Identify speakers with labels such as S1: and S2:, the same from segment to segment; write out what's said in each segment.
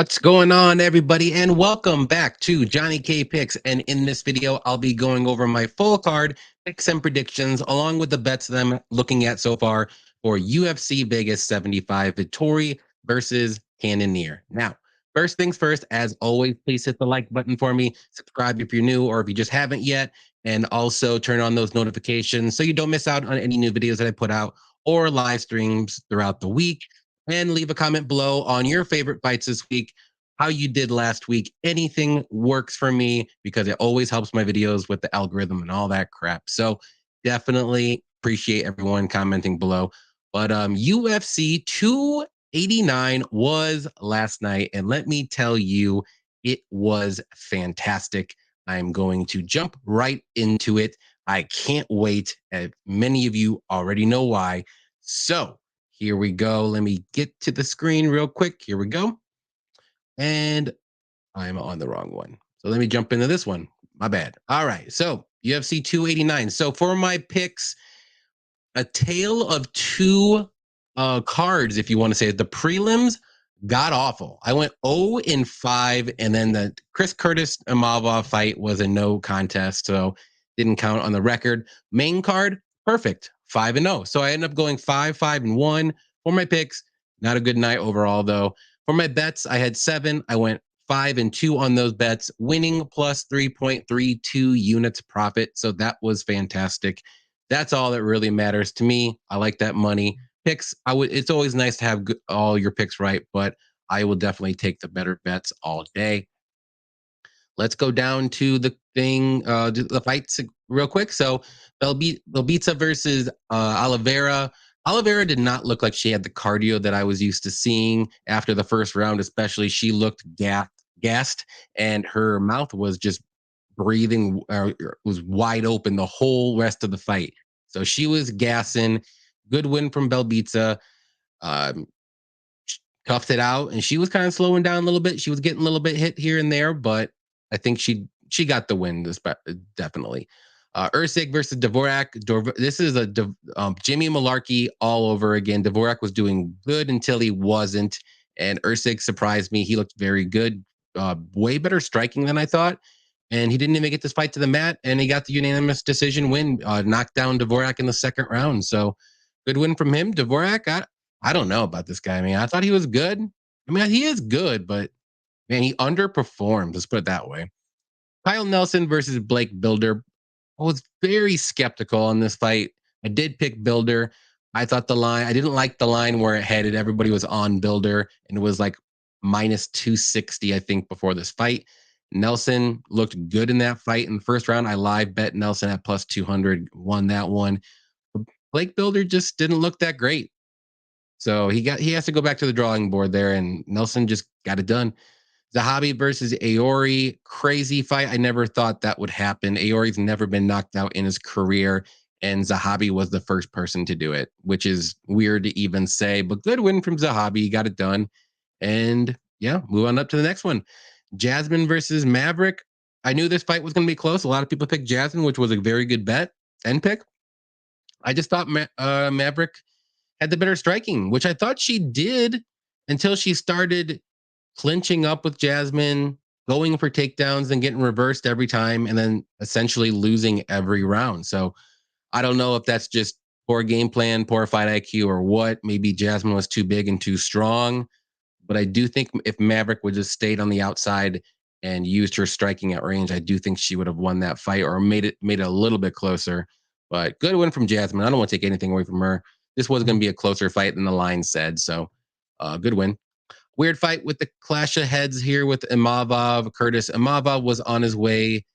S1: What's going on, everybody, and welcome back to Johnny K Picks. And in this video, I'll be going over my full card picks and predictions, along with the bets that I'm looking at so far for UFC Vegas 75 Vettori versus Cannonier. Now, first things first, as always, please hit the like button for me, subscribe if you're new or if you just haven't yet, and also turn on those notifications so you don't miss out on any new videos that I put out or live streams throughout the week. And leave a comment below on your favorite fights this week, how you did last week. Anything works for me because it always helps my videos with the algorithm and all that crap. So definitely appreciate everyone commenting below. But UFC 289 was last night, and let me tell you, it was fantastic. I'm going to jump right into it. I can't wait. Many of you already know why. So here we go. Let me get to the screen real quick. Here we go. And I'm on the wrong one. So let me jump into this one. My bad. All right. So UFC 289. So for my picks, a tale of two cards, if you want to say it. The prelims got awful. I went 0-5, and then the Chris Curtis Imavov fight was a no contest, so didn't count on the record. Main card, perfect, 5-0. So I ended up going 5-1 for my picks. Not a good night overall, though. For my bets, I had 7. I went 5-2 on those bets, winning plus 3.32 units profit. So that was fantastic. That's all that really matters to me. I like that money. Picks, it's always nice to have all your picks right, but I will definitely take the better bets all day. Let's go down to the fights real quick. So Belbita versus Oliveira. Oliveira did not look like she had the cardio that I was used to seeing after the first round, especially. She looked gassed, and her mouth was just breathing, was wide open the whole rest of the fight. So she was gassing. Good win from Belbita. Toughed it out, and she was kind of slowing down a little bit. She was getting a little bit hit here and there, but I think she got the win. Definitely. Usyk versus Dvorak. This is a Jimmy Malarkey all over again. Dvorak was doing good until he wasn't, and Usyk surprised me. He looked very good, way better striking than I thought, and he didn't even get this fight to the mat, and he got the unanimous decision win, knocked down Dvorak in the second round. So good win from him. Dvorak, I don't know about this guy. I mean, I thought he was good. I mean, he is good, but man, he underperformed. Let's put it that way. Kyle Nelson versus Blake Builder. I was very skeptical on this fight. I did pick Builder. I thought I didn't like the line where it headed. Everybody was on Builder, and it was like minus 260, I think, before this fight. Nelson looked good in that fight in the first round. I live bet Nelson at plus 200, won that one. Blake Builder just didn't look that great. So he has to go back to the drawing board there, and Nelson just got it done. Zahabi versus Aori, crazy fight. I never thought that would happen. Aori's never been knocked out in his career, and Zahabi was the first person to do it, which is weird to even say, but good win from Zahabi. He got it done. And yeah, move on up to the next one. Jasmine versus Maverick. I knew this fight was going to be close. A lot of people picked Jasmine, which was a very good bet and pick. I just thought Maverick had the better striking, which I thought she did until she started clinching up with Jasmine, going for takedowns and getting reversed every time, and then essentially losing every round. So I don't know if that's just poor game plan, poor fight IQ, or what. Maybe Jasmine was too big and too strong. But I do think if Maverick would just stayed on the outside and used her striking at range, I do think she would have won that fight or made it a little bit closer. But good win from Jasmine. I don't want to take anything away from her. This was going to be a closer fight than the line said. So good win. Weird fight with the clash of heads here with Imavov. Curtis Imavov was on his way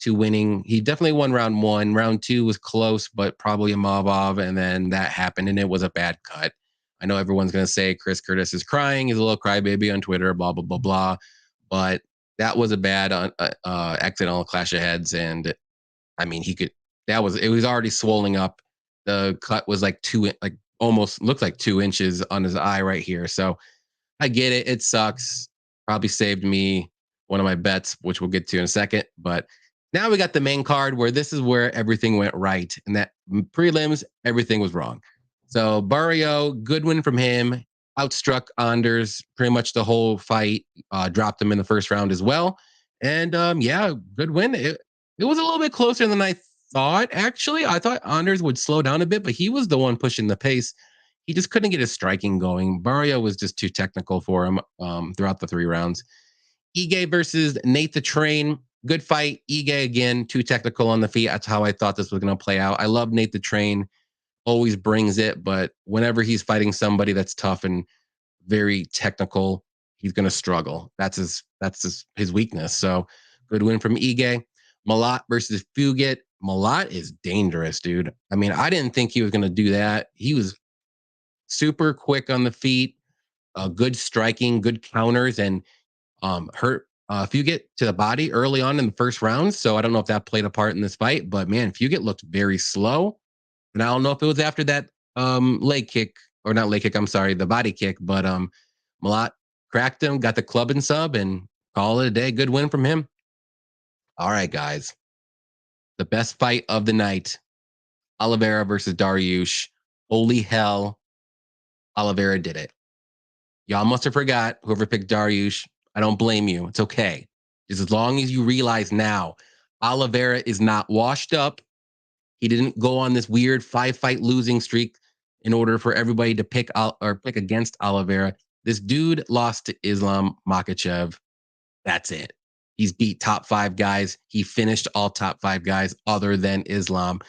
S1: to winning. He definitely won round 1. Round 2 was close, but probably Imavov. And then that happened, and it was a bad cut. I know everyone's going to say Chris Curtis is crying. He's a little crybaby on Twitter, blah, blah, blah, blah. But that was a bad accidental clash of heads. And I mean, it was already swelling up. The cut was almost looked like 2 inches on his eye right here. So I get it. It sucks. Probably saved me one of my bets, which we'll get to in a second. But now we got the main card where this is where everything went right. And that prelims, everything was wrong. So Barrio, good win from him. outstruck Anders pretty much the whole fight, dropped him in the first round as well. And yeah, good win. It was a little bit closer than I thought, actually. I thought Anders would slow down a bit, but he was the one pushing the pace. He just couldn't get his striking going. Barrio was just too technical for him throughout the 3 rounds. Ige versus Nate the Train. Good fight. Ige again, too technical on the feet. That's how I thought this was going to play out. I love Nate the Train. Always brings it, but whenever he's fighting somebody that's tough and very technical, he's going to struggle. That's his weakness. So good win from Ige. Malat versus Fugit. Malat is dangerous, dude. I mean, I didn't think he was going to do that. He was super quick on the feet, good striking, good counters, and hurt Fugit to the body early on in the first round. So I don't know if that played a part in this fight, but man, Fugit looked very slow. And I don't know if it was after that leg kick, or not leg kick, I'm sorry, the body kick, but Malat cracked him, got the club and sub, and call it a day. Good win from him. All right, guys. The best fight of the night. Oliveira versus Dariush. Holy hell. Oliveira did it. Y'all must have forgot, whoever picked Dariush. I don't blame you. It's okay. Just as long as you realize now, Oliveira is not washed up. He didn't go on this weird 5-fight losing streak in order for everybody to pick against Oliveira. This dude lost to Islam Makhachev. That's it. He's beat top 5 guys. He finished all top 5 guys other than Islam.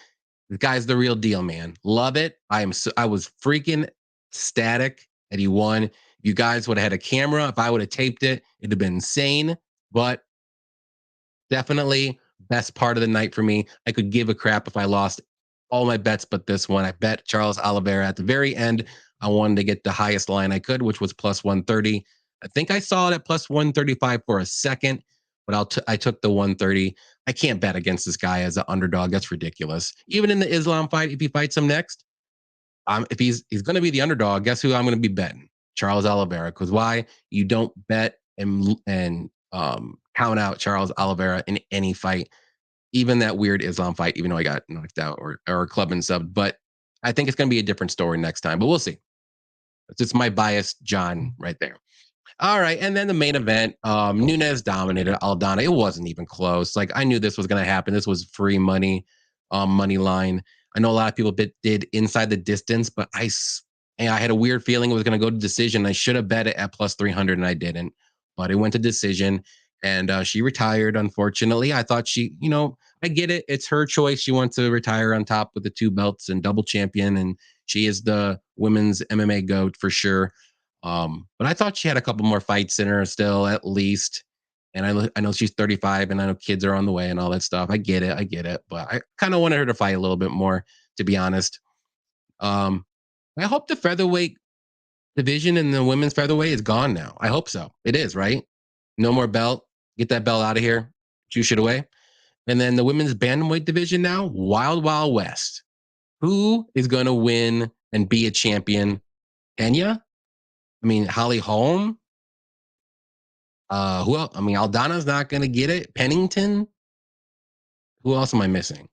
S1: This guy's the real deal, man. Love it. I was freaking ecstatic that he won. If you guys would have had a camera, if I would have taped it, it'd have been insane. But definitely best part of the night for me. I could give a crap if I lost all my bets but this one. I bet Charles Oliveira at the very end. I wanted to get the highest line I could, which was plus 130. I think I saw it at plus 135 for a second, but I took the 130. I can't bet against this guy as an underdog. That's ridiculous. Even in the Islam fight, if he fights him next, if he's going to be the underdog, guess who I'm going to be betting? Charles Oliveira. Because why? You don't bet and count out Charles Oliveira in any fight, even that weird Islam fight, even though I got knocked out or club and sub. But I think it's going to be a different story next time, but we'll see. It's just my biased John right there. All right. And then the main event, Nunes dominated Aldana. It wasn't even close. Like, I knew this was going to happen. This was free money, money line. I know a lot of people did inside the distance, but I had a weird feeling it was going to go to decision. I should have bet it at plus 300 and I didn't, but it went to decision. And she retired, unfortunately. I thought I get it. It's her choice. She wants to retire on top with the 2 belts and double champion. And she is the women's MMA GOAT for sure. But I thought she had a couple more fights in her still, at least. And I know she's 35 and I know kids are on the way and all that stuff. I get it. But I kind of wanted her to fight a little bit more, to be honest. I hope the featherweight division in the women's featherweight is gone now. I hope so. It is, right? No more belt. Get that belt out of here. Shoo it away. And then the women's bantamweight division now, Wild Wild West. Who is going to win and be a champion? Kenya? I mean, Holly Holm? Who else? I mean, Aldana's not going to get it. Pennington? Who else am I missing?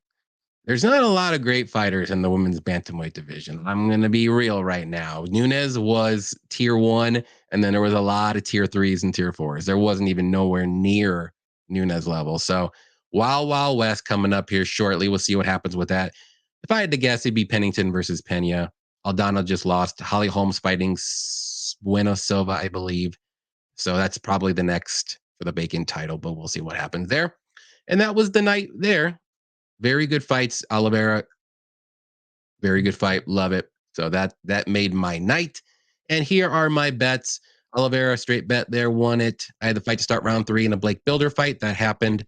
S1: There's not a lot of great fighters in the women's bantamweight division. I'm going to be real right now. Nunes was tier 1, and then there was a lot of tier 3s and tier 4s. There wasn't even nowhere near Nunes level. So Wild Wild West coming up here shortly. We'll see what happens with that. If I had to guess, it'd be Pennington versus Pena. Aldana just lost. Holly Holmes fighting Bueno Silva, I believe. So that's probably the next for the Bacon title, but we'll see what happens there. And that was the night there. Very good fights. Oliveira, very good fight. Love it. So that made my night. And here are my bets. Oliveira, straight bet there, won it. I had the fight to start round 3 in a Blake Builder fight. That happened.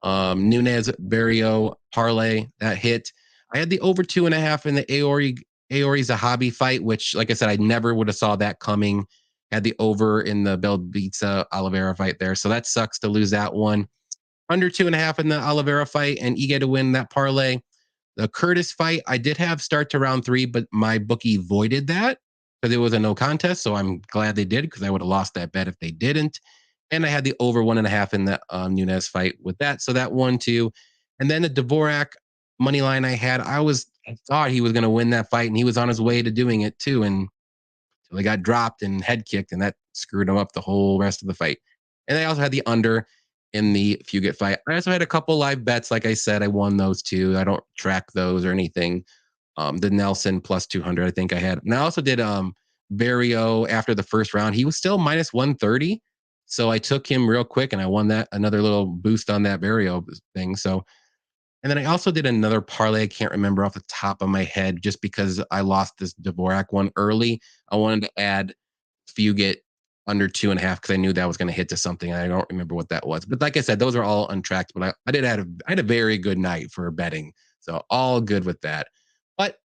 S1: Nunes, Barrio, parlay, that hit. I had the over 2.5 in the Aori Zahabi fight, which, like I said, I never would have saw that coming. Had the over in the Belbitsa Oliveira fight there. So that sucks to lose that one. Under 2.5 in the Oliveira fight, and Ige to win that parlay. The Curtis fight, I did have start to round 3, but my bookie voided that because it was a no contest. So I'm glad they did, because I would have lost that bet if they didn't. And I had the over 1.5 in the Nunes fight with that. So that won too. And then the Dvorak money line I had, I thought he was going to win that fight, and he was on his way to doing it too. And So they got dropped and head kicked, and that screwed them up the whole rest of the fight. And I also had the under in the Fugit fight. I also had a couple live bets. Like I said, I won those too. I don't track those or anything. The Nelson plus 200, I think I had. And I also did Barrio after the first round. He was still minus 130. So I took him real quick and I won that another little boost on that Barrio thing. So, and then I also did another parlay. I can't remember off the top of my head just because I lost this Dvorak one early. I wanted to add Fugit under 2.5 because I knew that was going to hit to something. And I don't remember what that was. But like I said, those are all untracked. But I had a very good night for betting. So all good with that. But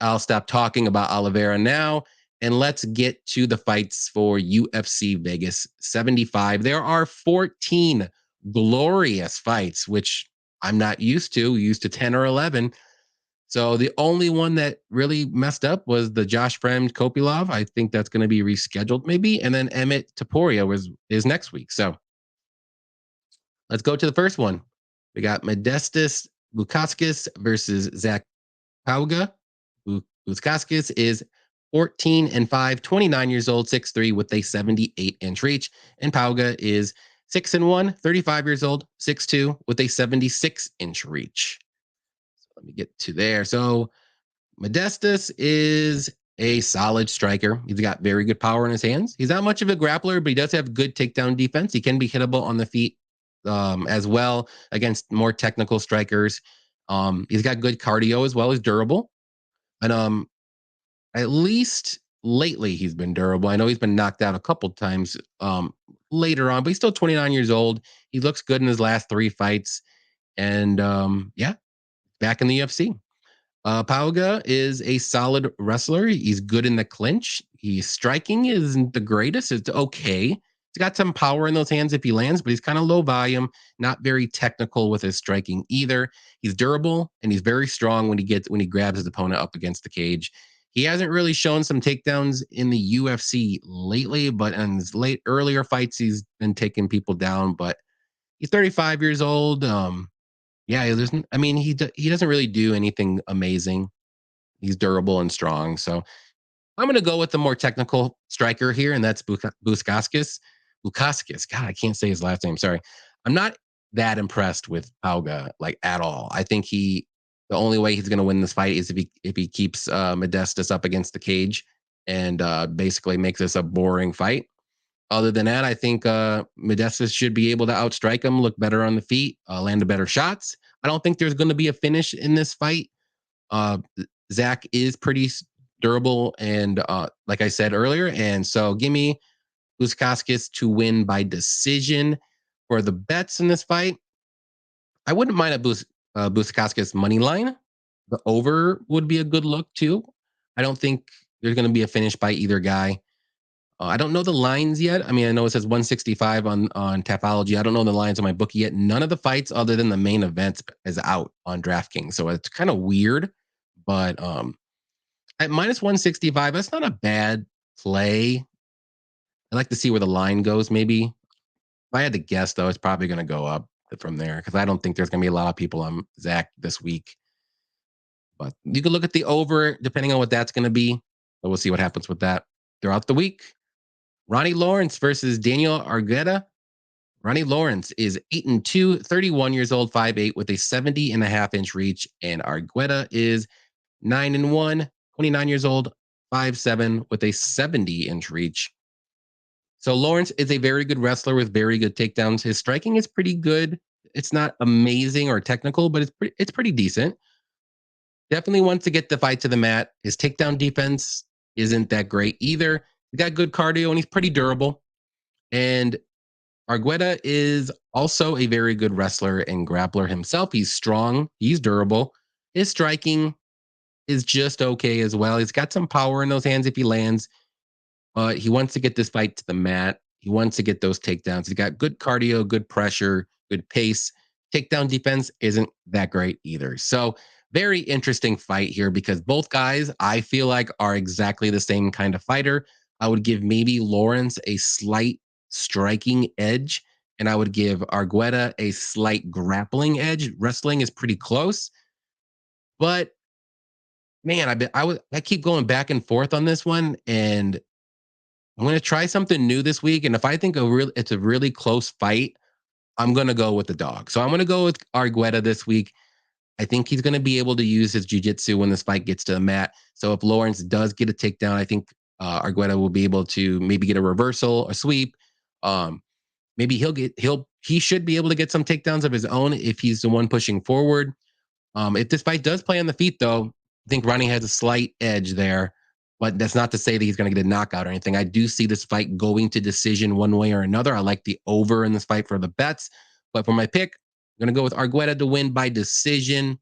S1: I'll stop talking about Oliveira now. And let's get to the fights for UFC Vegas 75. There are 14 glorious fights, which I'm not used to. Used to 10 or 11. So the only one that really messed up was the Josh Fremd Kopilov. I think that's going to be rescheduled maybe. And then Emmett Topuria is next week. So let's go to the first one. We got Modestas Bukauskas versus Zach Pauga. Bukauskas is 14-5, 29 years old, 6'3", with a 78-inch reach. And Pauga is 6-1, 35 years old, 6'2", with a 76-inch reach. So let me get to there. So Modestas is a solid striker. He's got very good power in his hands. He's not much of a grappler, but he does have good takedown defense. He can be hittable on the feet as well against more technical strikers. He's got good cardio as well as durable. And at least lately he's been durable. I know he's been knocked out a couple times later on, but he's still 29 years old. He looks good in his last 3 fights. And yeah, back in the UFC. Pauga is a solid wrestler. He's good in the clinch. He's striking isn't the greatest. It's okay. He's got some power in those hands if he lands, but he's kind of low volume, not very technical with his striking either. He's durable and he's very strong when he grabs his opponent up against the cage. He hasn't really shown some takedowns in the UFC lately, but in his earlier fights, he's been taking people down. But he's 35 years old. Yeah, he doesn't really do anything amazing. He's durable and strong. So I'm going to go with the more technical striker here, and that's Bukauskas. Bukauskas. God, I can't say his last name. Sorry. I'm not that impressed with Pauga, like, at all. I think the only way he's going to win this fight is if he keeps Modestas up against the cage and basically makes this a boring fight. Other than that, I think Modestas should be able to outstrike him, look better on the feet, land better shots. I don't think there's going to be a finish in this fight. Zach is pretty durable and like I said earlier. And so give me Bukauskas to win by decision. For the bets in this fight, I wouldn't mind a Bukauskas money line. The over would be a good look too. I don't think there's going to be a finish by either guy. I don't know the lines yet. I mean, I know it says 165 on Tapology. I don't know the lines on my bookie yet. None of the fights other than the main events is out on DraftKings. So it's kind of weird. But at minus 165, that's not a bad play. I'd like to see where the line goes, maybe. If I had to guess, though, it's probably going to go up from there because I don't think there's going to be a lot of people on Zach this week. But you can look at the over, depending on what that's going to be. But we'll see what happens with that throughout the week. Ronnie Lawrence versus Daniel Argueta. Ronnie Lawrence is 8-2, 31 years old, 5'8", with a 70.5-inch reach. And Argueta is 9-1, 29 years old, 5'7", with a 70-inch reach. So Lawrence is a very good wrestler with very good takedowns. His striking is pretty good. It's not amazing or technical, but it's pretty decent. Definitely wants to get the fight to the mat. His takedown defense isn't that great either. He's got good cardio and he's pretty durable. And Argueta is also a very good wrestler and grappler himself. He's strong. He's durable. His striking is just okay as well. He's got some power in those hands if he lands. But he wants to get this fight to the mat. He wants to get those takedowns. He's got good cardio, good pressure, good pace. Takedown defense isn't that great either. So very interesting fight here because both guys, I feel like, are exactly the same kind of fighter. I would give maybe Lawrence a slight striking edge, and I would give Argueta a slight grappling edge. Wrestling is pretty close, but man, I keep going back and forth on this one, and I'm going to try something new this week. And if I think it's a really close fight, I'm going to go with the dog. So I'm going to go with Argueta this week. I think he's going to be able to use his jiu-jitsu when this fight gets to the mat. So if Lawrence does get a takedown, I think Argueta will be able to maybe get a reversal, a sweep. Maybe he should be able to get some takedowns of his own if he's the one pushing forward. If this fight does play on the feet, though, I think Ronnie has a slight edge there. But that's not to say that he's going to get a knockout or anything. I do see this fight going to decision one way or another. I like the over in this fight for the bets. But for my pick, I'm going to go with Argueta to win by decision.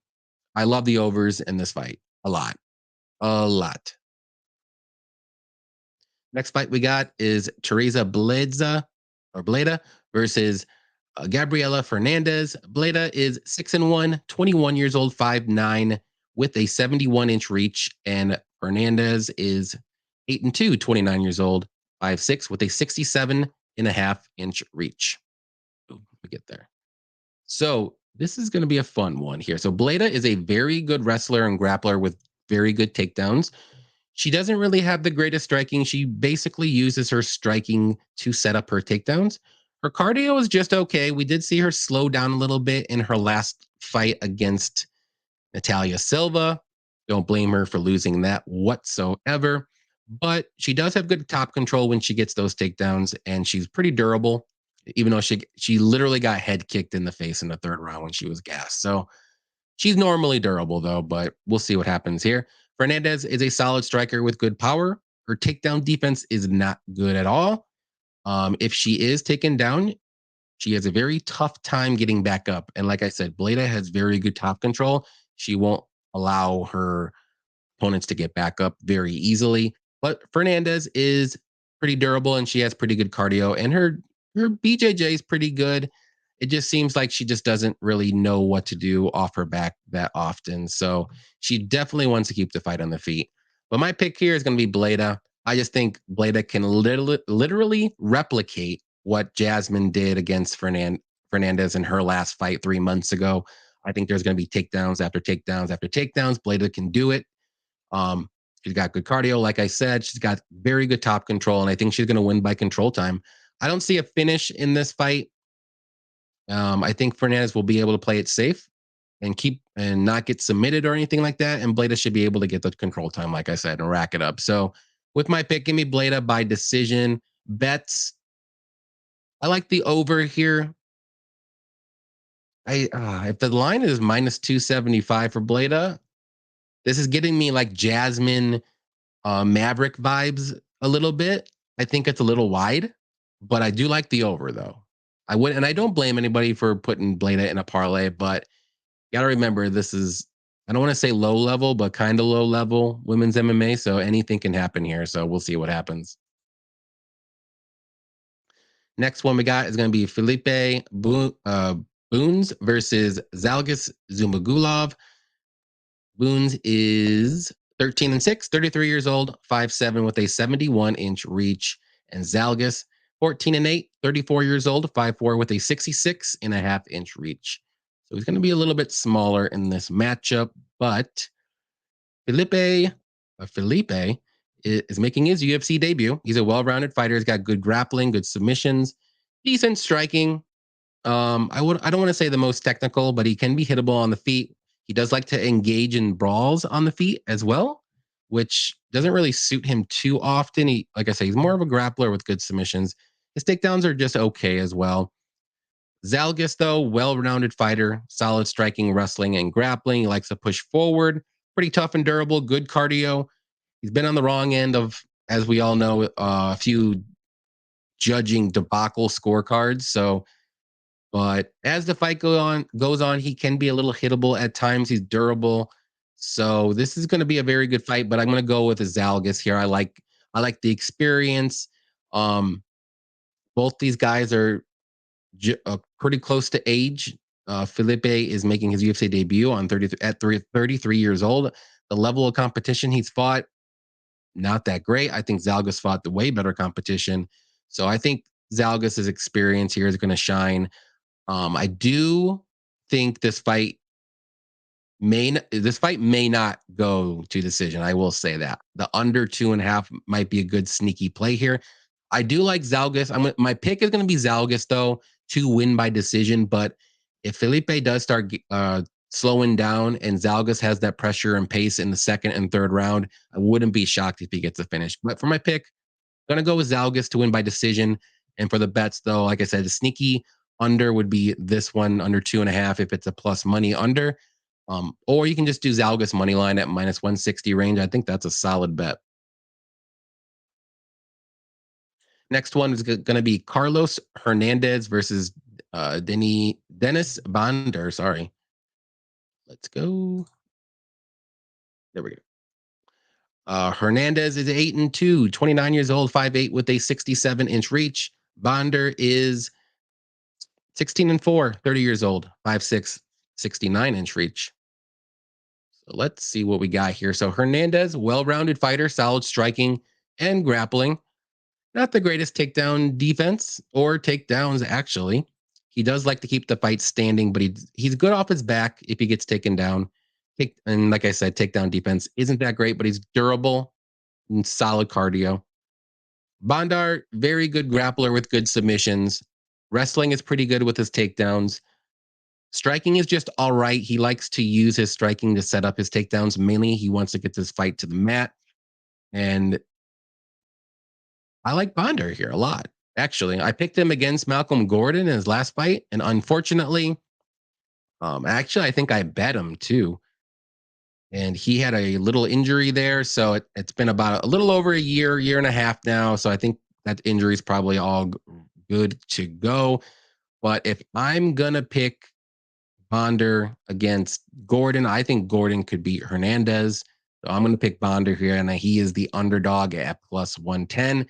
S1: I love the overs in this fight a lot. A lot. Next fight we got is Teresa Bleda versus Gabriela Fernandes. Bleda is 6'1", 21 years old, 5'9", with a 71-inch reach, and Fernandez is 8'2", 29 years old, 5'6", with a 67.5-inch reach. Ooh, we get there. So this is going to be a fun one here. So Bleda is a very good wrestler and grappler with very good takedowns. She doesn't really have the greatest striking. She basically uses her striking to set up her takedowns. Her cardio is just okay. We did see her slow down a little bit in her last fight against Natalia Silva. Don't blame her for losing that whatsoever. But she does have good top control when she gets those takedowns, and she's pretty durable, even though she literally got head kicked in the face in the third round when she was gassed. So she's normally durable, though, but we'll see what happens here. Fernandez is a solid striker with good power. Her takedown defense is not good at all. If she is taken down, she has a very tough time getting back up. And like I said, Bleda has very good top control. She won't allow her opponents to get back up very easily. But Fernandez is pretty durable and she has pretty good cardio. And her BJJ is pretty good. It just seems like she just doesn't really know what to do off her back that often. So she definitely wants to keep the fight on the feet. But my pick here is going to be Bleda. I just think Bleda can literally replicate what Jasmine did against Fernandez in her last fight 3 months ago. I think there's going to be takedowns after takedowns after takedowns. Bleda can do it. She's got good cardio, like I said. She's got very good top control, and I think she's going to win by control time. I don't see a finish in this fight. I think Fernandez will be able to play it safe and not get submitted or anything like that. And Bleda should be able to get the control time, like I said, and rack it up. So with my pick, give me Bleda by decision. Bets, I like the over here. If the line is minus 275 for Bleda, this is getting me like Jasmine Maverick vibes a little bit. I think it's a little wide, but I do like the over though. And I don't blame anybody for putting Bleda in a parlay, but you got to remember this is, I don't want to say low level, but kind of low level women's MMA. So anything can happen here. So we'll see what happens. Next one we got is going to be Felipe Bunes versus Zalgis Zhumagulov. Bunes is 13-6, 33 years old, 5'7", with a 71-inch reach. And Zalgis, 14-8, 34 years old, 5'4", with a 66.5-inch reach. So he's going to be a little bit smaller in this matchup, but Felipe is making his UFC debut. He's a well-rounded fighter. He's got good grappling, good submissions, decent striking. I don't want to say the most technical, but he can be hittable on the feet. He does like to engage in brawls on the feet as well, which doesn't really suit him too often. Like I say, he's more of a grappler with good submissions. His takedowns are just okay as well. Zalgis, though, well-rounded fighter, solid striking, wrestling, and grappling. He likes to push forward, pretty tough and durable, good cardio. He's been on the wrong end of, as we all know, a few judging debacle scorecards. So, but as the fight goes on, he can be a little hittable at times. He's durable. So this is going to be a very good fight, but I'm going to go with a Zalgis here. I like the experience. Both these guys are pretty close to age. Felipe is making his UFC debut on 33 years old. The level of competition he's fought, not that great. I think Zalgis fought the way better competition. So I think Zalgis's experience here is going to shine. I do think this fight may not go to decision. I will say that the under 2.5 might be a good sneaky play here. I do like Zhalgas. My pick is going to be Zhalgas though to win by decision. But if Felipe does start slowing down and Zhalgas has that pressure and pace in the second and third round, I wouldn't be shocked if he gets a finish. But for my pick, I'm going to go with Zhalgas to win by decision. And for the bets though, like I said, the sneaky under would be this one under 2.5 if it's a plus money under. Or you can just do Zhalgas money line at minus 160 range. I think that's a solid bet. Next one is going to be Carlos Hernandez versus Dennis Bondar. Sorry. Let's go. There we go. Hernandez is 8-2, 29 years old, 5'8" with a 67-inch reach. Bondar is 16-4, 30 years old, 5'6", 69-inch reach. So let's see what we got here. So Hernandez, well-rounded fighter, solid striking and grappling. Not the greatest takedown defense or takedowns, actually. He does like to keep the fight standing, but he's good off his back if he gets taken down. And like I said, takedown defense isn't that great, but he's durable and solid cardio. Bondar, very good grappler with good submissions. Wrestling is pretty good with his takedowns. Striking is just all right. He likes to use his striking to set up his takedowns. Mainly, he wants to get this fight to the mat. And I like Bondar here a lot. Actually, I picked him against Malcolm Gordon in his last fight, and unfortunately, actually, I think I bet him too. And he had a little injury there, so it's been about a little over a year and a half now. So I think that injury is probably all good to go. But if I'm gonna pick Bondar against Gordon, I think Gordon could beat Hernandez. So I'm gonna pick Bondar here, and he is the underdog at plus 110.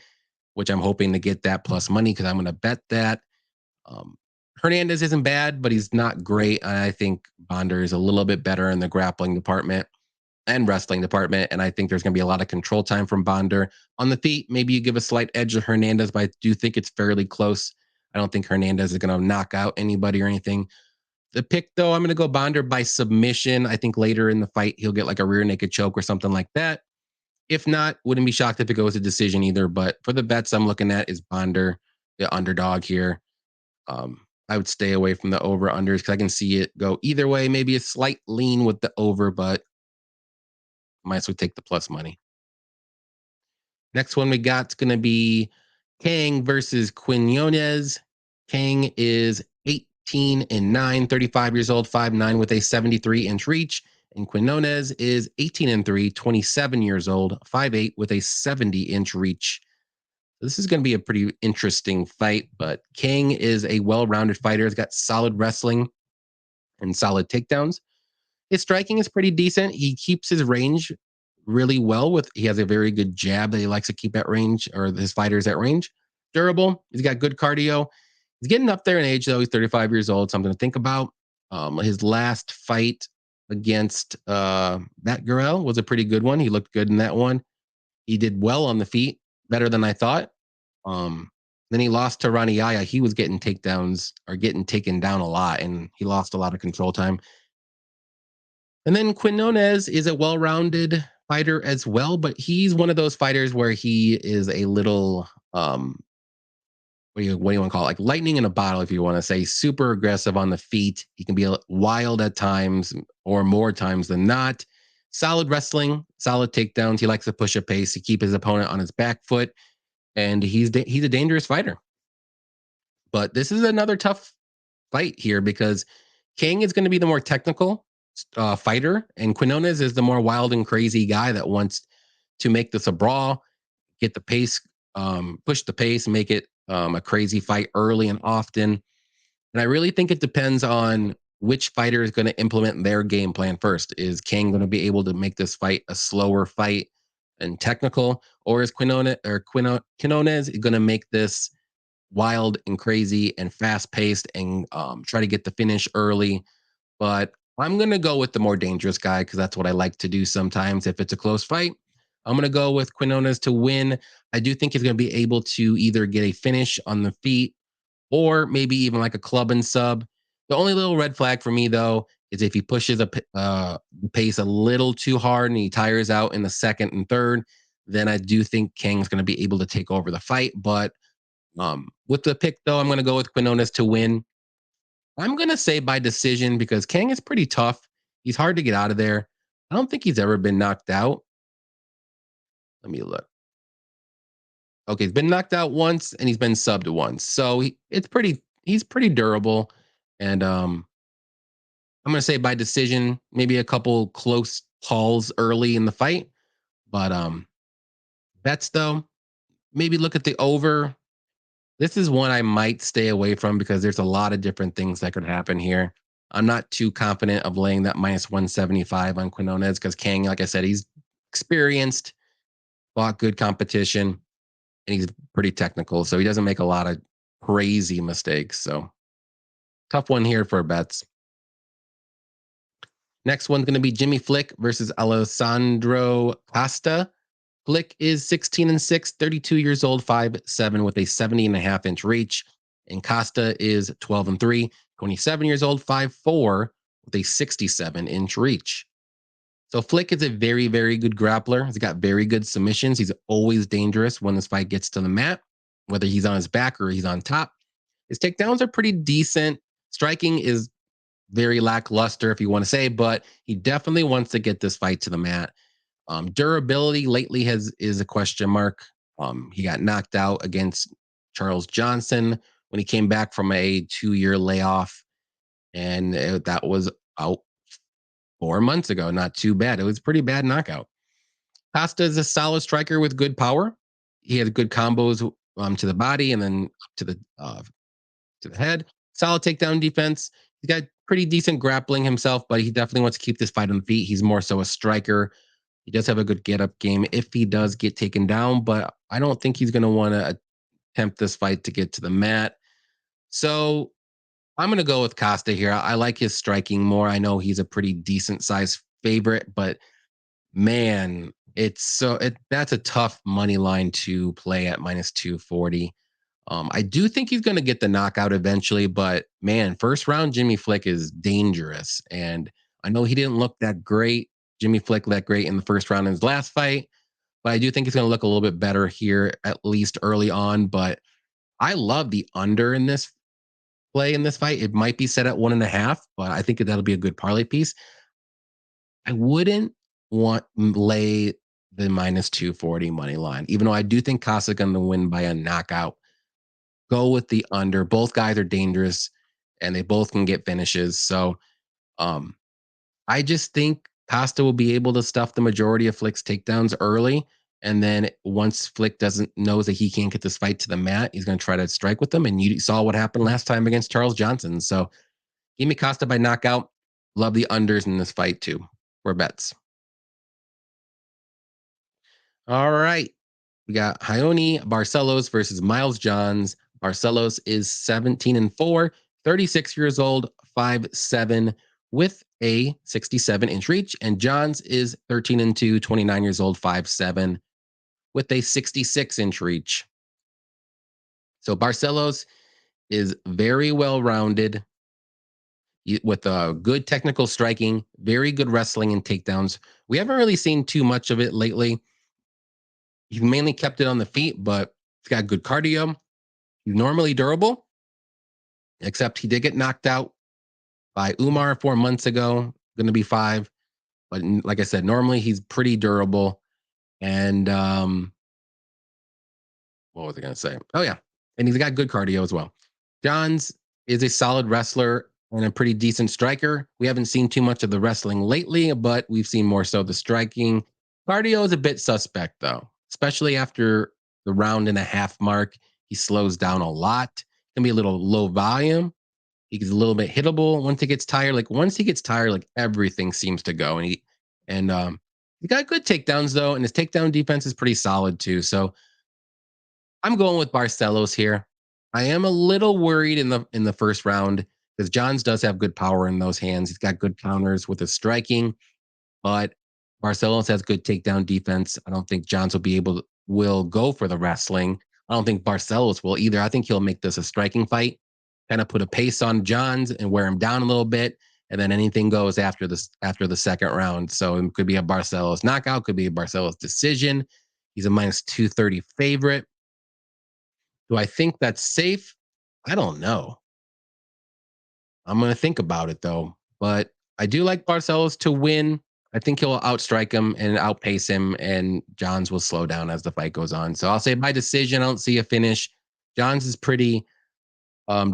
S1: Which I'm hoping to get that plus money because I'm going to bet that. Hernandez isn't bad, but he's not great. I think Bondar is a little bit better in the grappling department and wrestling department. And I think there's going to be a lot of control time from Bondar. On the feet, maybe you give a slight edge to Hernandez, but I do think it's fairly close. I don't think Hernandez is going to knock out anybody or anything. The pick, though, I'm going to go Bondar by submission. I think later in the fight, he'll get like a rear naked choke or something like that. If not, wouldn't be shocked if it goes to decision either. But for the bets I'm looking at is Bondar, the underdog here. I would stay away from the over-unders because I can see it go either way. Maybe a slight lean with the over, but might as well take the plus money. Next one we got is going to be Kang versus Quinonez. Kang is 18-9, 35 years old, 5'9" with a 73-inch reach. And Quinonez is 18-3, 27 years old, 5'8" with a 70-inch reach. This is going to be a pretty interesting fight, but Kang is a well-rounded fighter. He's got solid wrestling and solid takedowns. His striking is pretty decent. He keeps his range really well. He has a very good jab that he likes to keep at range, or his fighters at range. Durable. He's got good cardio. He's getting up there in age, though. He's 35 years old, something to think about. His last fight against Matt Gurrell was a pretty good one. He looked good in that one. He did well on the feet, better than I thought. Then he lost to Raniaya. He was getting takedowns or getting taken down a lot, and he lost a lot of control time. And then Quinonez is a well-rounded fighter as well, but he's one of those fighters where he is a little what do you want to call it? Like lightning in a bottle, if you want to say. Super aggressive on the feet. He can be wild at times or more times than not. Solid wrestling, solid takedowns. He likes to push a pace to keep his opponent on his back foot, and he's a dangerous fighter. But this is another tough fight here because Kang is going to be the more technical fighter, and Quinonez is the more wild and crazy guy that wants to make this a brawl, get the pace, push the pace, make it a crazy fight early and often. And I really think it depends on which fighter is going to implement their game plan first. Is Kang going to be able to make this fight a slower fight and technical, or is Quinonez going to make this wild and crazy and fast paced and try to get the finish early? But I'm going to go with the more dangerous guy because that's what I like to do sometimes if it's a close fight. I'm going to go with Quinonez to win. I do think he's going to be able to either get a finish on the feet or maybe even like a club and sub. The only little red flag for me, though, is if he pushes the pace a little too hard and he tires out in the second and third, then I do think Kang's going to be able to take over the fight. But with the pick, though, I'm going to go with Quinonez to win. I'm going to say by decision because Kang is pretty tough. He's hard to get out of there. I don't think he's ever been knocked out. Let me look. Okay, he's been knocked out once and he's been subbed once. So he's pretty durable. And I'm gonna say by decision, maybe a couple close calls early in the fight. But bets though, maybe look at the over. This is one I might stay away from because there's a lot of different things that could happen here. I'm not too confident of laying that minus 175 on Quinonez because Kang, like I said, he's experienced, fought good competition, and he's pretty technical. So he doesn't make a lot of crazy mistakes. So tough one here for bets. Next one's going to be Jimmy Flick versus Alessandro Costa. Flick is 16-6, 32 years old, 5'7", with a 70.5-inch reach. And Costa is 12-3, 27 years old, 5'4", with a 67-inch reach. So Flick is a very, very good grappler. He's got very good submissions. He's always dangerous when this fight gets to the mat, whether he's on his back or he's on top. His takedowns are pretty decent. Striking is very lackluster, if you want to say, but he definitely wants to get this fight to the mat. Durability lately is a question mark. He got knocked out against Charles Johnson when he came back from a 2-year layoff, and that was out 4 months ago. Not too bad. It was a pretty bad knockout. Costa is a solid striker with good power. He has good combos to the body and then to the head. Solid takedown defense. He's got pretty decent grappling himself, but he definitely wants to keep this fight on the feet. He's more so a striker. He does have a good get-up game if he does get taken down, but I don't think he's going to want to attempt this fight to get to the mat. So I'm going to go with Costa here. I like his striking more. I know he's a pretty decent-sized favorite, but man, that's a tough money line to play at minus 240. I do think he's going to get the knockout eventually, but man, first round Jimmy Flick is dangerous. And I know he didn't look that great. Jimmy Flick looked great in the first round in his last fight, but I do think he's going to look a little bit better here, at least early on. But I love the under in this play in this fight. It might be set at 1.5, but I think that'll be a good parlay piece. I wouldn't want lay the minus 240 money line, even though I do think Costa's going to win by a knockout. Go with the under. Both guys are dangerous and they both can get finishes. So I just think Costa will be able to stuff the majority of Flick's takedowns early. And then once Flick knows that he can't get this fight to the mat, he's going to try to strike with them. And you saw what happened last time against Charles Johnson. So give me Costa by knockout. Love the unders in this fight too for bets. All right. We got Raoni Barcelos versus Miles Johns. Barcelos is 17-4, 36 years old, 5'7", with a 67-inch reach. And Johns is 13-2, 29 years old, 5'7", with a 66-inch reach. So Barcelos is very well-rounded with good technical striking, very good wrestling and takedowns. We haven't really seen too much of it lately. He mainly kept it on the feet, but he's got good cardio. He's normally durable, except he did get knocked out by Umar 4 months ago, going to be 5. But like I said, normally he's pretty durable. And what was I going to say? Oh, yeah. And he's got good cardio as well. Johns is a solid wrestler and a pretty decent striker. We haven't seen too much of the wrestling lately, but we've seen more so the striking. Cardio is a bit suspect, though, especially after the 1.5 mark. He slows down a lot. Can be a little low volume. He's a little bit hittable once he gets tired. Once he gets tired, everything seems to go. And he got good takedowns though, and his takedown defense is pretty solid too. So I'm going with Barcelos here. I am a little worried in the first round because Johns does have good power in those hands. He's got good counters with his striking, but Barcelos has good takedown defense. I don't think Johns will go for the wrestling. I don't think Barcelos will either. I think he'll make this a striking fight, kind of put a pace on Johns and wear him down a little bit, and then anything goes after the second round. So it could be a Barcelos knockout, could be a Barcelos decision. He's a minus 230 favorite. Do I think that's safe? I don't know. I'm going to think about it though. But I do like Barcelos to win. I think he'll outstrike him and outpace him, and Johns will slow down as the fight goes on. So I'll say by decision. I don't see a finish. Johns is pretty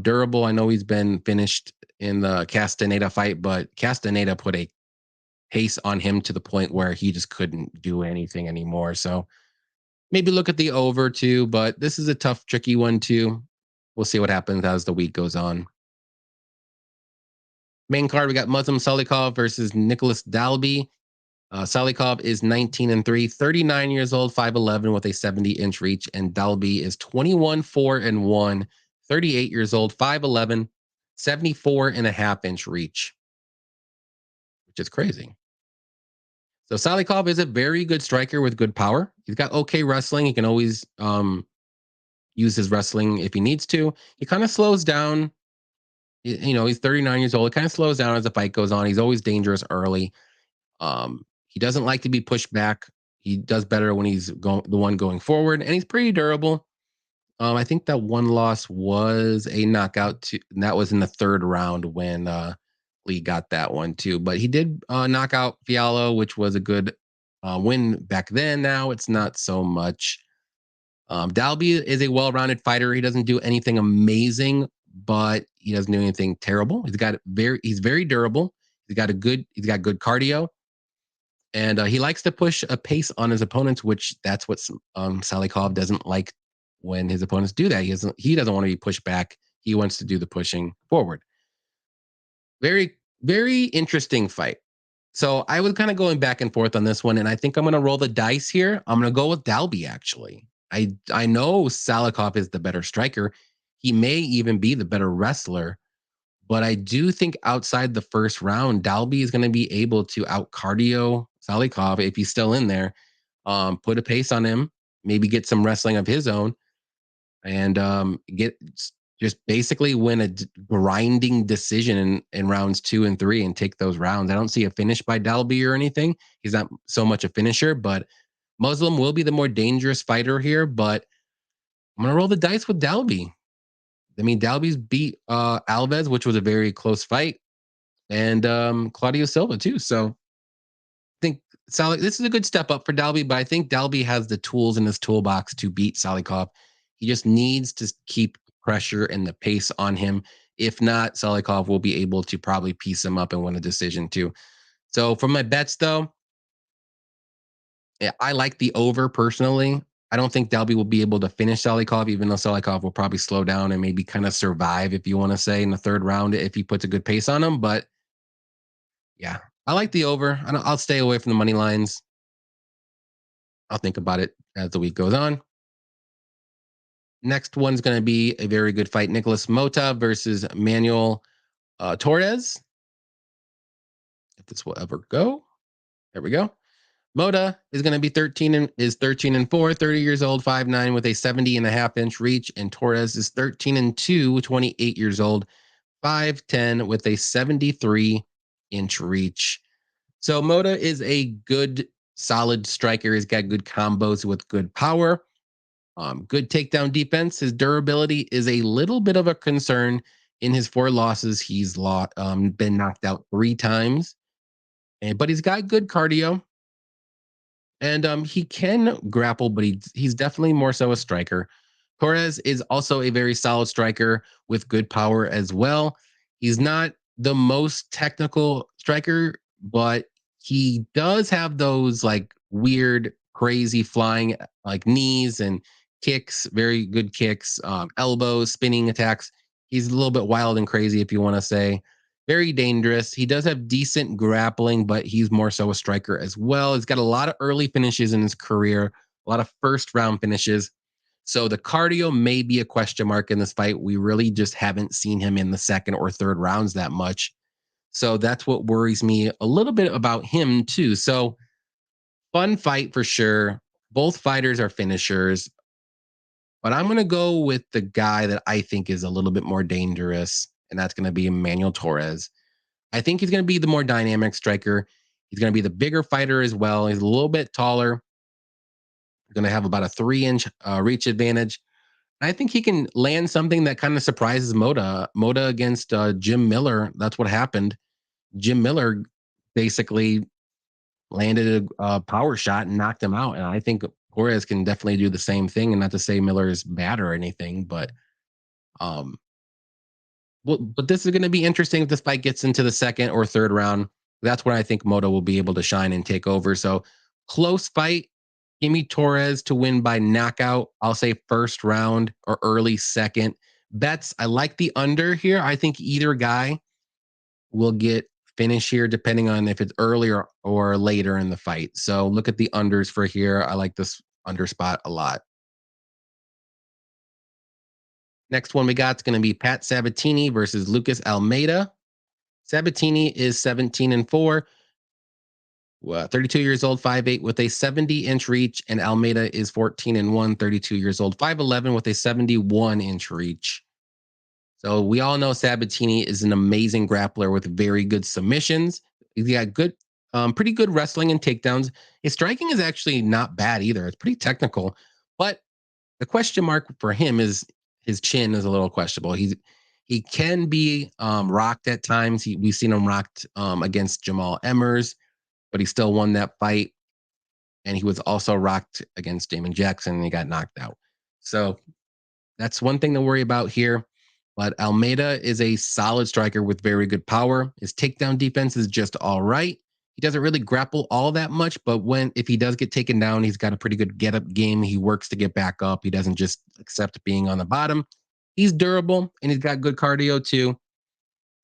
S1: durable. I know he's been finished in the Castaneda fight, but Castaneda put a pace on him to the point where he just couldn't do anything anymore. So maybe look at the over too, but this is a tough, tricky one too. We'll see what happens as the week goes on. Main card, we got Muslim Salikhov versus Nicholas Dalby. Salikhov is 19-3, 39 years old, 5'11 with a 70-inch reach, and Dalby is 21-4-1, 38 years old, 5'11, 74.5-inch reach, which is crazy. So Salikhov is a very good striker with good power. He's got okay wrestling. He can always use his wrestling if he needs to. He kind of slows down. He's 39 years old. It kind of slows down as the fight goes on. He's always dangerous early. He doesn't like to be pushed back. He does better when he's the one going forward, and he's pretty durable. I think that one loss was a knockout, and that was in the third round when Lee got that one too. But he did knock out Fiallo, which was a good win back then. Now it's not so much. Dalby is a well-rounded fighter. He doesn't do anything amazing, but he doesn't do anything terrible. He's very durable. He's got good cardio. And he likes to push a pace on his opponents, which that's what Salikhov doesn't like when his opponents do that. He doesn't want to be pushed back. He wants to do the pushing forward. Very, very interesting fight. So I was kind of going back and forth on this one, and I think I'm going to roll the dice here. I'm going to go with Dalby, actually. I know Salikhov is the better striker. He may even be the better wrestler. But I do think outside the first round, Dalby is going to be able to out cardio Salikhov if he's still in there, put a pace on him, maybe get some wrestling of his own, and just basically win a grinding decision in rounds 2 and 3 and take those rounds. I don't see a finish by Dalby or anything. He's not so much a finisher, but Muslim will be the more dangerous fighter here. But I'm going to roll the dice with Dalby. I mean, Dalby's beat Alves, which was a very close fight, and Claudio Silva too. So I think this is a good step up for Dalby, but I think Dalby has the tools in his toolbox to beat Salikhov. He just needs to keep pressure and the pace on him. If not, Salikhov will be able to probably piece him up and win a decision too. So for my bets, though, I like the over personally. I don't think Dalby will be able to finish Salikhov, even though Salikhov will probably slow down and maybe kind of survive, if you want to say, in the third round if he puts a good pace on him. But yeah, I like the over. I'll stay away from the money lines. I'll think about it as the week goes on. Next one's going to be a very good fight. Nicholas Motta versus Manuel Torres. If this will ever go. There we go. Motta is going to be 13-4, 30 years old, 5'9", with a 70.5-inch reach, and Torres is 13-2, 28 years old, 5'10", with a 73-inch reach. So Motta is a good, solid striker. He's got good combos with good power, good takedown defense. His durability is a little bit of a concern. In his 4 losses, he's been knocked out 3 times, but he's got good cardio. And he can grapple, but he's definitely more so a striker. Torres is also a very solid striker with good power as well. He's not the most technical striker, but he does have those like weird, crazy flying like knees and kicks, very good kicks, elbows, spinning attacks. He's a little bit wild and crazy, if you want to say. Very dangerous. He does have decent grappling, but he's more so a striker as well. He's got a lot of early finishes in his career, a lot of first round finishes. So the cardio may be a question mark in this fight. We really just haven't seen him in the second or third rounds that much. So that's what worries me a little bit about him too. So fun fight for sure. Both fighters are finishers, but I'm going to go with the guy that I think is a little bit more dangerous, and that's going to be Manuel Torres. I think he's going to be the more dynamic striker. He's going to be the bigger fighter as well. He's a little bit taller. Going to have about a 3-inch reach advantage. I think he can land something that kind of surprises Motta. Motta against Jim Miller. That's what happened. Jim Miller basically landed a power shot and knocked him out. And I think Torres can definitely do the same thing. And not to say Miller is bad or anything, but um, well, but this is going to be interesting if this fight gets into the second or third round. That's where I think Motta will be able to shine and take over. So close fight. Give me Torres to win by knockout. I'll say first round or early second. Bets, I like the under here. I think either guy will get finish here depending on if it's earlier or later in the fight. So look at the unders for here. I like this under spot a lot. Next one we got is going to be Pat Sabatini versus Lucas Almeida. Sabatini is 17-4. 32 years old, 5'8", with a 70-inch reach, and Almeida is 14-1, 32 years old, 5'11", with a 71-inch reach. So we all know Sabatini is an amazing grappler with very good submissions. He's got good, pretty good wrestling and takedowns. His striking is actually not bad either. It's pretty technical, but the question mark for him is his chin is a little questionable. He can be rocked at times. We've seen him rocked against Jamal Emmers, but he still won that fight. And he was also rocked against Damon Jackson and he got knocked out. So that's one thing to worry about here. But Almeida is a solid striker with very good power. His takedown defense is just all right. He doesn't really grapple all that much, but if he does get taken down, he's got a pretty good get up game. He works to get back up. He doesn't just accept being on the bottom. He's durable and he's got good cardio too.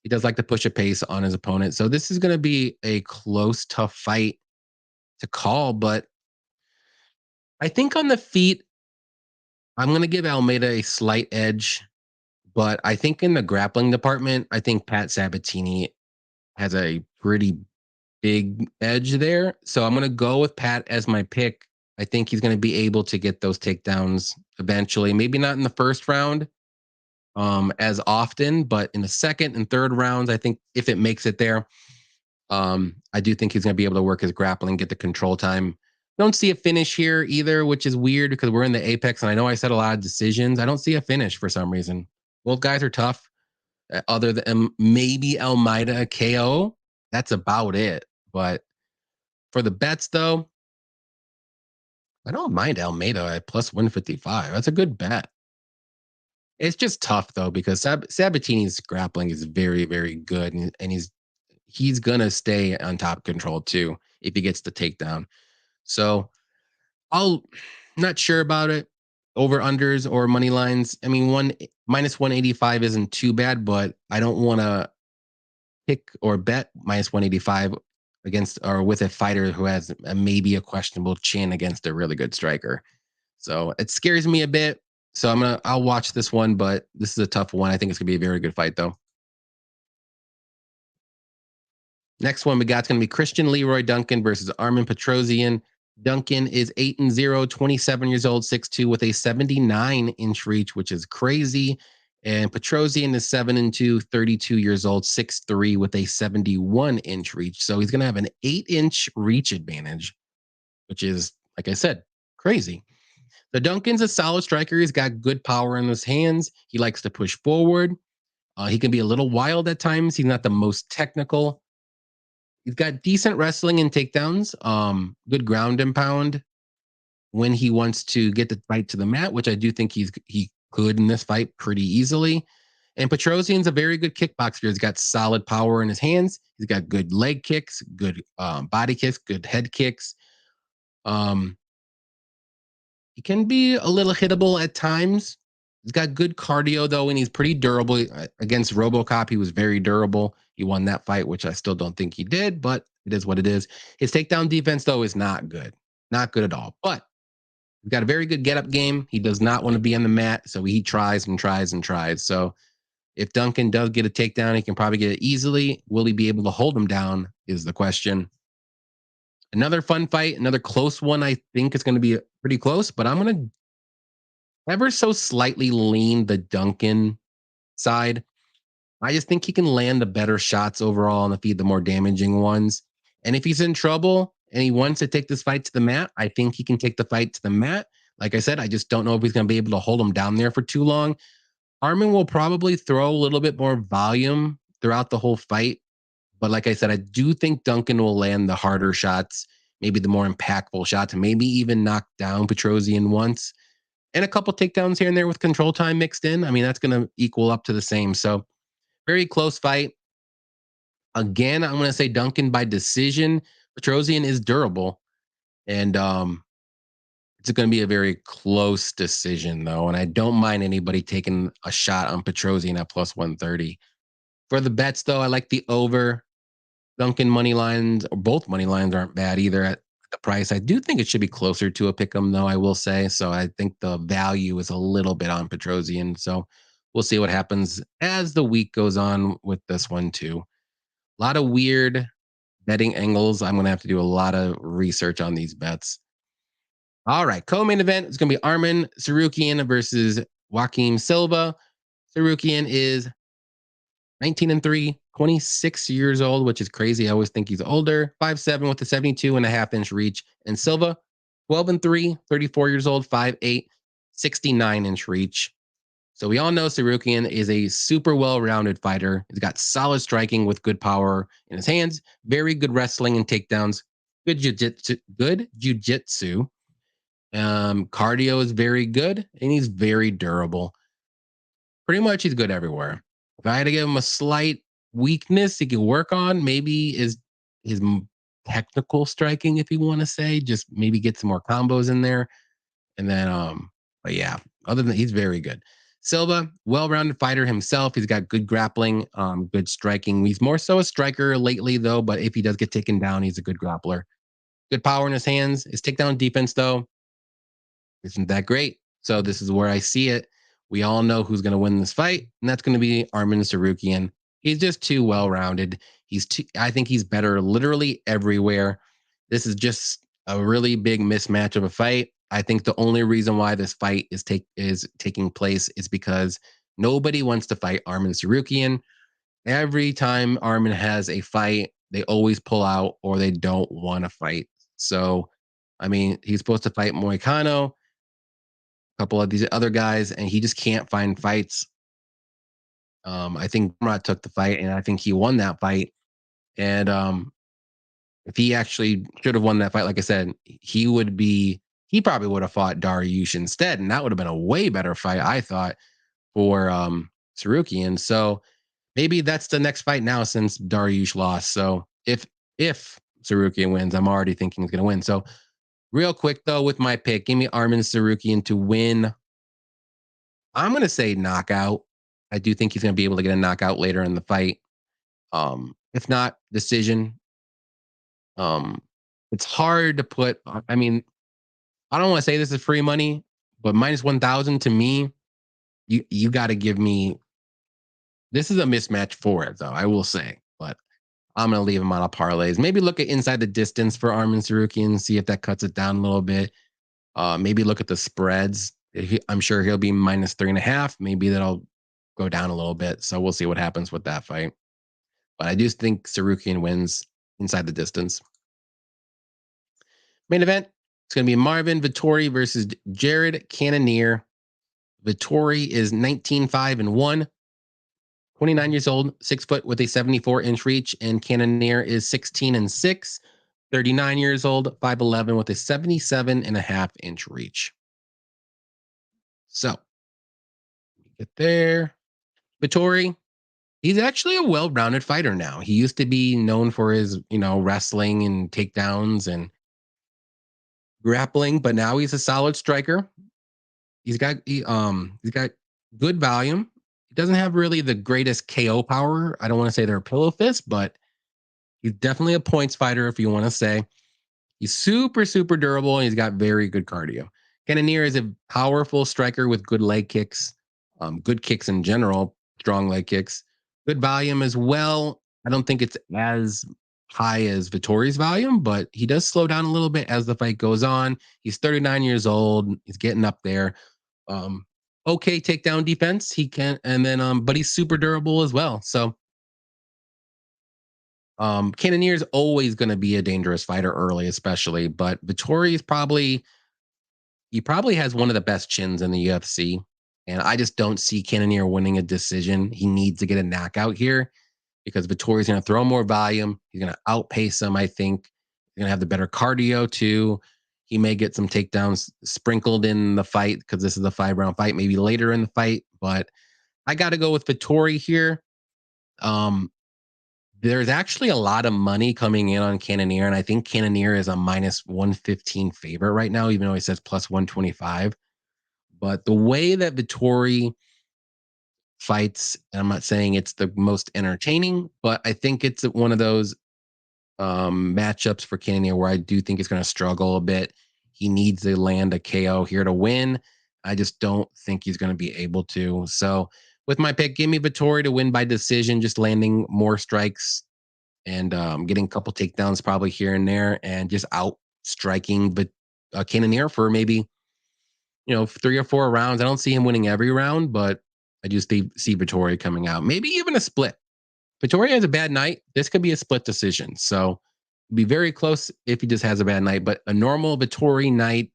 S1: He does like to push a pace on his opponent. So this is going to be a close, tough fight to call, but I think on the feet, I'm going to give Almeida a slight edge, but I think in the grappling department, I think Pat Sabatini has a pretty big edge there. So I'm going to go with Pat as my pick. I think he's going to be able to get those takedowns eventually. Maybe not in the first round as often, but in the second and third rounds, I think if it makes it there, I do think he's going to be able to work his grappling, get the control time. Don't see a finish here either, which is weird because we're in the apex, and I know I said a lot of decisions. I don't see a finish for some reason. Both guys are tough. Other than maybe Almeida KO, that's about it. But for the bets, though, I don't mind Almeida at plus 155. That's a good bet. It's just tough though because Sabatini's grappling is very, very good, and he's gonna stay on top control too if he gets the takedown. So I'll not sure about it. Over unders or money lines. I mean, minus 185 isn't too bad, but I don't want to pick or bet minus 185 against or with a fighter who has maybe a questionable chin against a really good striker. So it scares me a bit. So I'll watch this one, but this is a tough one. I think it's gonna be a very good fight though. Next one we got is going to be Christian Leroy Duncan versus Armin Petrosyan. Duncan is 8-0, 27 years old, 6'2", with a 79-inch reach, which is crazy. And Petrosyan is 7-2, 32 years old, 6'3", with a 71-inch reach. So he's going to have an 8-inch reach advantage, which is, like I said, crazy. The Duncan's a solid striker. He's got good power in his hands. He likes to push forward. He can be a little wild at times. He's not the most technical. He's got decent wrestling and takedowns, good ground and pound when he wants to get the fight to the mat, which I do think he could in this fight pretty easily. And Petrosyan's a very good kickboxer. He's got solid power in his hands. He's got good leg kicks, good body kicks, good head kicks. He can be a little hittable at times. He's got good cardio though, and he's pretty durable. Against RoboCop, he was very durable. He won that fight, which I still don't think he did, but it is what it is. His takedown defense though is not good, not good at all. But he's got a very good get-up game. He does not want to be on the mat, so he tries and tries and tries. So if Duncan does get a takedown, he can probably get it easily. Will he be able to hold him down? Is the question. Another fun fight, another close one. I think it's going to be pretty close, but I'm going to ever so slightly lean the Duncan side. I just think he can land the better shots overall on the feed, the more damaging ones. And if he's in trouble and he wants to take this fight to the mat, I think he can take the fight to the mat. Like I said, I just don't know if he's going to be able to hold him down there for too long. Armin will probably throw a little bit more volume throughout the whole fight. But like I said, I do think Duncan will land the harder shots, maybe the more impactful shots, maybe even knock down Petrosyan once, and a couple takedowns here and there with control time mixed in. I mean, that's going to equal up to the same. So very close fight. Again, I'm going to say Duncan by decision. Petrosyan is durable, and it's going to be a very close decision, though. And I don't mind anybody taking a shot on Petrosyan at plus 130. For the bets, though, I like the over. Duncan money lines, or both money lines, aren't bad either at the price. I do think it should be closer to a pick 'em, though, I will say. So I think the value is a little bit on Petrosyan. So we'll see what happens as the week goes on with this one, too. A lot of weird betting angles. I'm going to have to do a lot of research on these bets. All right. Co-main event is going to be Armin Tsarukyan versus Joaquim Silva. Tsarukyan is 19-3, 26 years old, which is crazy. I always think he's older. 5'7" with a 72.5-inch reach. And Silva, 12-3, 34 years old, 5'8", 69-inch reach. So we all know Tsarukyan is a super well-rounded fighter. He's got solid striking with good power in his hands, very good wrestling and takedowns, good jiu-jitsu. Cardio is very good, and he's very durable. Pretty much he's good everywhere. If I had to give him a slight weakness he can work on, maybe is his technical striking, if you want to say, just maybe get some more combos in there. And then, but yeah, other than he's very good. Silva, well-rounded fighter himself. He's got good grappling, good striking. He's more so a striker lately, though. But if he does get taken down, he's a good grappler. Good power in his hands. His takedown defense, though, isn't that great. So this is where I see it. We all know who's going to win this fight, and that's going to be Armin Tsarukyan. He's just too well-rounded. I think he's better literally everywhere. This is just a really big mismatch of a fight. I think the only reason why this fight is taking place is because nobody wants to fight Armin Tsarukyan. Every time Armin has a fight, they always pull out or they don't want to fight. So, I mean, he's supposed to fight Moicano, couple of these other guys, and he just can't find fights. I think Murat took the fight, and I think he won that fight. And if he actually should have won that fight, like I said, he probably would have fought Dariush instead, and that would have been a way better fight, I thought, for Tsarukyan. So maybe that's the next fight now since Dariush lost. So if Tsarukyan wins, I'm already thinking he's going to win. So real quick, though, with my pick, give me Armin Tsarukyan to win. I'm going to say knockout. I do think he's going to be able to get a knockout later in the fight. If not, decision. It's hard to put. I mean, I don't want to say this is free money, but minus 1,000 to me, you got to give me. This is a mismatch for it, though, I will say. But I'm going to leave him on a parlays. Maybe look at inside the distance for Armin Tsarukyan, see if that cuts it down a little bit. Maybe look at the spreads. I'm sure he'll be minus 3.5. Maybe that'll go down a little bit. So we'll see what happens with that fight. But I do think Tsarukyan wins inside the distance. Main event, it's going to be Marvin Vettori versus Jared Cannonier. Vettori is 19-5-1, 29 years old, 6 foot with a 74-inch reach, and Cannonier is 16-6, 39 years old, 5'11 with a 77.5-inch reach. So, get there. Vettori, he's actually a well-rounded fighter now. He used to be known for his, wrestling and takedowns and grappling, but now he's a solid striker. He's got good volume. He doesn't have really the greatest KO power. I don't want to say they're a pillow fist, but he's definitely a points fighter, if you want to say. He's super, super durable, and he's got very good cardio. Cannonier is a powerful striker with good leg kicks, good kicks in general, strong leg kicks, good volume as well. I don't think it's as high as Vettori's volume, but he does slow down a little bit as the fight goes on. He's 39 years old. He's getting up there. Okay takedown defense. He can, and then but he's super durable as well. So Cannonier is always going to be a dangerous fighter early, especially, but Vettori is probably has one of the best chins in the UFC. And I just don't see Cannonier winning a decision. He needs to get a knockout here because Vettori's going to throw more volume. He's going to outpace him, I think. He's going to have the better cardio, too. He may get some takedowns sprinkled in the fight because this is a 5-round fight, maybe later in the fight. But I got to go with Vettori here. There's actually a lot of money coming in on Cannonier, and I think Cannonier is a minus 115 favorite right now, even though he says plus 125. But the way that Vettori fights, and I'm not saying it's the most entertaining, but I think it's one of those matchups for Cannonier where I do think he's going to struggle a bit. He needs to land a KO here to win. I just don't think he's going to be able to. So with my pick, give me Vettori to win by decision, just landing more strikes and getting a couple takedowns probably here and there, and just out striking Cannonier for maybe 3 or 4 rounds. I don't see him winning every round, but I just see Vettori coming out, maybe even a split. Vettori has a bad night. This could be a split decision, so be very close if he just has a bad night. But a normal Vettori night,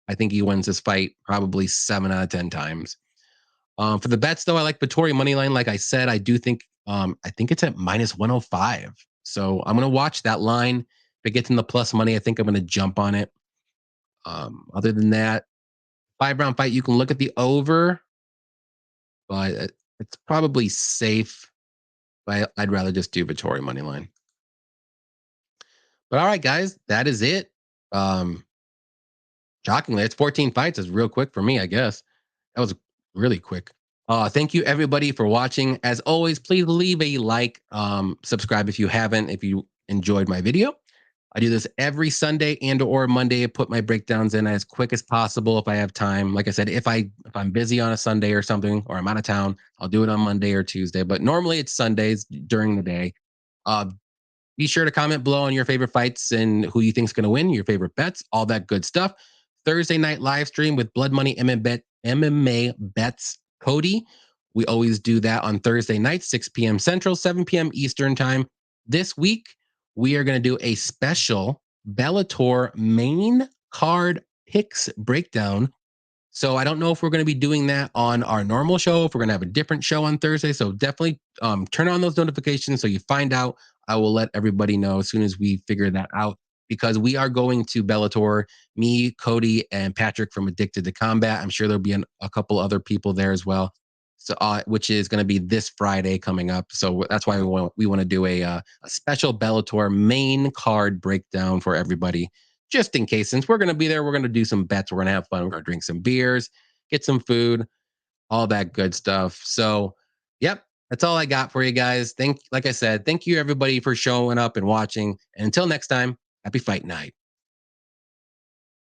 S1: I think he wins this fight probably 7 out of 10 times. For the bets, though, I like Vettori money line. Like I said, I do think I think it's at minus 105. So I'm going to watch that line. If it gets in the plus money, I think I'm going to jump on it. Other than that, 5-round fight, you can look at the over, but it's probably safe. But I'd rather just do Vettori money line. But all right, guys, that is it. Shockingly, it's 14 fights. It's real quick for me, I guess. That was really quick. Thank you everybody for watching. As always, please leave a like, subscribe if you haven't, if you enjoyed my video. I do this every Sunday and or Monday. I put my breakdowns in as quick as possible if I have time. Like I said, if I'm busy on a Sunday or something, or I'm out of town, I'll do it on Monday or Tuesday. But normally it's Sundays during the day. Be sure to comment below on your favorite fights and who you think is going to win, your favorite bets, all that good stuff. Thursday night live stream with Blood Money MMA Bets Cody. We always do that on Thursday night, 6 p.m. Central, 7 p.m. Eastern time. This week, we are going to do a special Bellator main card picks breakdown. So I don't know if we're going to be doing that on our normal show, if we're going to have a different show on Thursday. So definitely turn on those notifications so you find out. I will let everybody know as soon as we figure that out, because we are going to Bellator, me, Cody, and Patrick from Addicted to Combat. I'm sure there'll be a couple other people there as well. So, which is going to be this Friday coming up. So that's why we want to do a special Bellator main card breakdown for everybody, just in case. Since we're going to be there, we're going to do some bets. We're going to have fun. We're going to drink some beers, get some food, all that good stuff. So, yep, that's all I got for you guys. Like I said, thank you everybody for showing up and watching. And until next time, happy fight night.